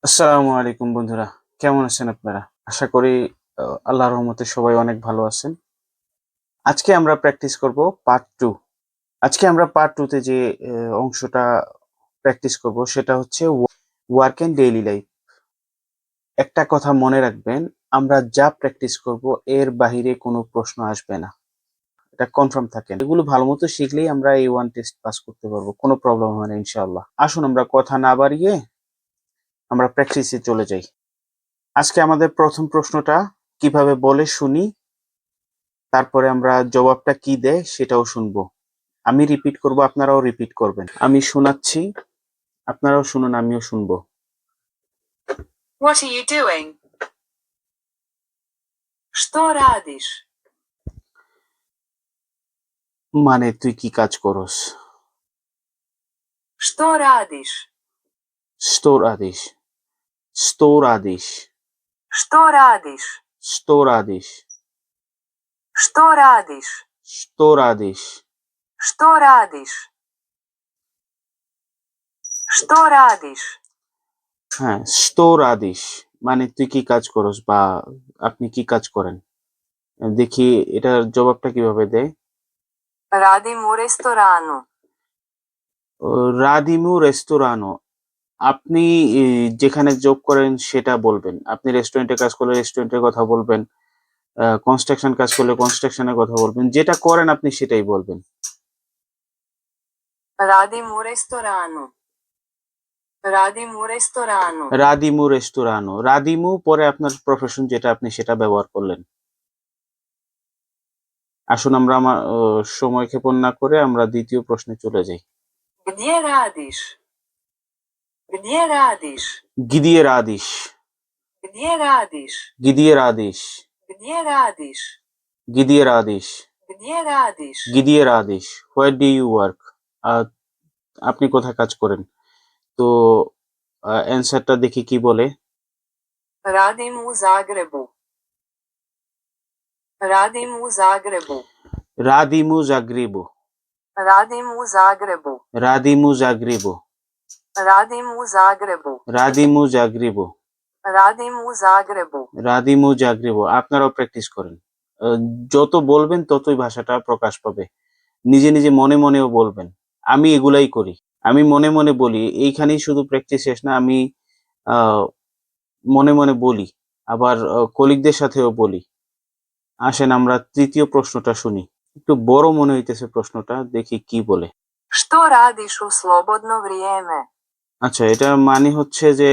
আসসালামু আলাইকুম বন্ধুরা, কেমন আছেন আপনারা? আশা করি আল্লাহর রহমতে সবাই অনেক ভালো আছেন। আজকে আমরা প্র্যাকটিস করব পার্ট 2। আজকে আমরা পার্ট 2 তে যে অংশটা প্র্যাকটিস করব সেটা হচ্ছে ওয়ার্ক এন্ড ডেইলি লাইফ। একটা কথা মনে রাখবেন, আমরা যা প্র্যাকটিস করব এর বাহিরে কোনো প্রশ্ন আসবে না। এটা কনফার্ম থাকেন। এগুলো ভালোমতো শিখলেই আমরা A1 টেস্ট পাস করতে পারবো। কোনো প্রবলেম হবে না ইনশাআল্লাহ। আসুন আমরা কথা না বাড়িয়ে আমরা প্র্যাকটিসে চলে যাই। আজকে আমাদের প্রথম প্রশ্নটা কিভাবে বলে শুনি, তারপরে আমরা জবাবটা কি দেয় সেটাও শুনবো। আমি রিপিট করব, আপনারাও রিপিট করবেন। আমি শোনাচ্ছি, আপনারাও শুনুন, আমিও শুনবো। What are you doing? Что радишь? মানে তুই কি কাজ করস? Что радишь? স্টোর আদিস, স্টোর আদিস, Что радишь? স্টোর আদিস, Что радишь? স্টোর আদিস। Что радишь? Что радишь? হ্যাঁ, স্টোর আদিস মানে তুই কি কাজ করস বা আপনি কি কাজ করেন। দেখি এটার জবাবটা কিভাবে দেয়। Radim u restoranu. রাদিমু রেস্তোরানো, আপনি যেখানে জব করেন সেটা বলবেন। আপনি রেস্টুরেন্টে কাজ করলে রেস্টুরেন্টের কথা বলবেন। কনস্ট্রাকশন কাজ করলে কনস্ট্রাকশনের কথা বলবেন। যেটা করেন আপনি সেটাই বলবেন। Radim u restoranu. Radim u restoranu. রাদিমু রেস্তোরানো, রাদিমু পরে আপনার প্রফেশন যেটা আপনি সেটা ব্যবহার করলেন। আসুন আমরা আমার সময় ক্ষেপণ না করে আমরা দ্বিতীয় প্রশ্নে চলে যাই। Где радишь? Где радишь? গিদিয়ে রাদিস, Где радишь? গিদিয়ে রাদিস, Где радишь? গিদিয়ে রাদিস, Где радишь? গিদিয়ে রাদিস। Where do you work? আপনি কোথায় কাজ করেন? তো অ্যান্সারটা দেখি কি বলে। Radim u Zagrebu. Radim u Zagrebu. রাদিমু জাগ্রিবো, Radim u Zagrebu. রাদিমু জাগ্রিবো, Radim u Zagrebu. রাদিমু জাগ্রিবো, Radim u Zagrebu. রাদিমু জাগ্রিবো। আপনারাও প্র্যাকটিস করেন। আহ, যত বলবেন ততই ভাষাটা প্রকাশ পাবে। নিজে নিজে মনে মনেও বলবেন। আমি এগুলাই করি। আমি মনে মনে বলি, এইখানেই শুধু প্র্যাকটিস শেষ না, আমি আহ, মনে মনে বলি, আবার কলিগদের সাথেও বলি। আসেন আমরা তৃতীয় প্রশ্নটা শুনি। একটু বড় মনে হইতেছে প্রশ্নটা, দেখি কি বলে। Что радишь у slobodno vrijeme? আচ্ছা, এটা মানে হচ্ছে যে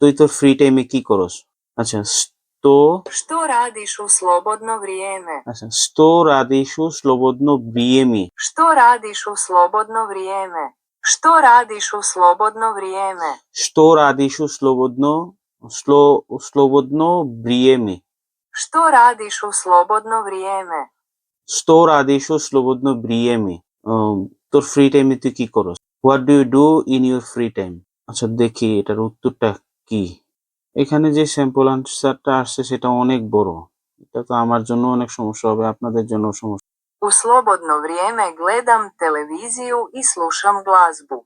তুই তোর ফ্রি টাইমে কি করস। আচ্ছা, sto, Što radiš u slobodno vrijeme? আচ্ছা, sto radišu slobodno vrijeme. Što radiš u slobodno vrijeme? Što radiš u slobodno vrijeme? Što radiš u slobodno vrijeme? Što radiš u slobodno vrijeme? Što radiš u slobodno vrijeme? তোর free টাইমে তুই কি করস? What do you do in your free time? আচ্ছা, দেখি এটার উত্তরটা কি। এখানে যে স্যাম্পল আনসারটা আসছে সেটা অনেক বড়। এটা তো আমার জন্য অনেক সমস্যা হবে, আপনাদের জন্য সমস্যা। U slobodno vrijeme gledam televiziju i slušam glazbu.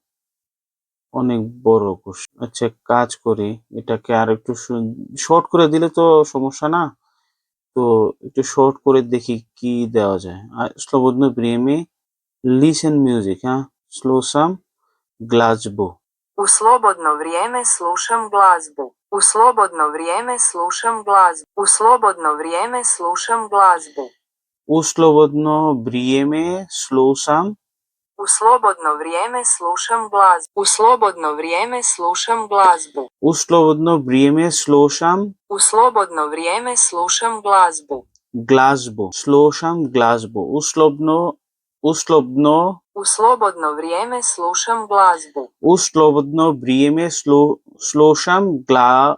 অনেক বড় কোশ্চেন। আচ্ছা, কাজ করি, এটাকে আর একটু শর্ট করে দিলে তো সমস্যা না। তো একটু শর্ট করে দেখি কি দেওয়া যায়। Slobodno vrijeme, listen music, হ্যাঁ? Slow some glazbu. U slobodno vrijeme slušam glazbu. U slobodno vrijeme slušam glazbu. U slobodno vrijeme slušam glazbu. U slobodno vrijeme slow some. U slobodno vrijeme slušam glazbu. U slobodno vrijeme slušam glazbu. U slobodno vrijeme slušam U slobodno vrijeme slušam glazbu. glazbu. Slušam glazbu. Uslobno U slobodno vrijeme slušam glazbu. u slobodno vrijeme slušam glazbu.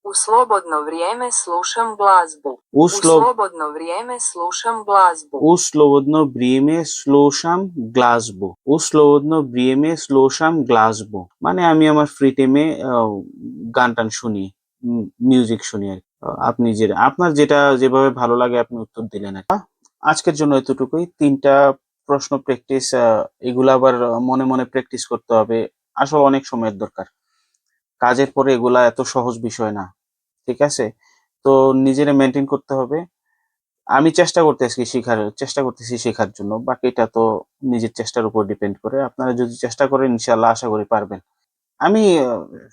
U slobodno vrijeme slušam glazbu. U U slobodno vrijeme slušam glazbu. U slobodno vrijeme slušam glazbu. U slobodno vrijeme slušam glazbu. মানে আমি আমার free টাইমে গান টান শুনি, music শুনি আর কি। আপনি আপনার যেটা যেভাবে ভালো লাগে আপনি উত্তর দিলেন আর কি। আজকের জন্য এতটুকুই। 3টা প্রশ্ন প্র্যাকটিস, এগুলো আবার মনে মনে প্র্যাকটিস করতে হবে। আসলে অনেক সময়ের দরকার। কাজের পরে এগুলা এত সহজ বিষয় না। ঠিক আছে? তো নিজেরে মেইনটেইন করতে হবে। আমি চেষ্টা করতেছি শেখার জন্য। বাকিটা তো নিজের চেষ্টার উপর ডিপেন্ড করে। আপনারা যদি চেষ্টা করেন ইনশাআল্লাহ আশা করি পারবেন। আমি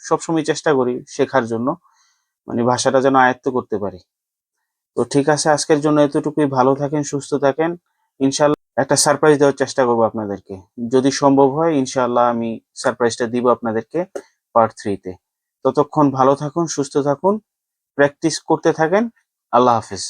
সবসময় চেষ্টা করি শেখার জন্য। মানে ভাষাটা যেন আয়ত্ত করতে পারি। তো ঠিক আছে, আজকের জন্য এতটুকুই। ভালো থাকেন, সুস্থ থাকেন। ইনশাআল্লাহ একটা সারপ্রাইজ দেওয়ার চেষ্টা করব আপনাদেরকে। যদি সম্ভব হয় ইনশাআল্লাহ আমি সারপ্রাইজটা দিব আপনাদেরকে পার্ট 3 তে। ততক্ষণ ভালো থাকুন, সুস্থ থাকুন, প্র্যাকটিস করতে থাকেন। আল্লাহ হাফেজ।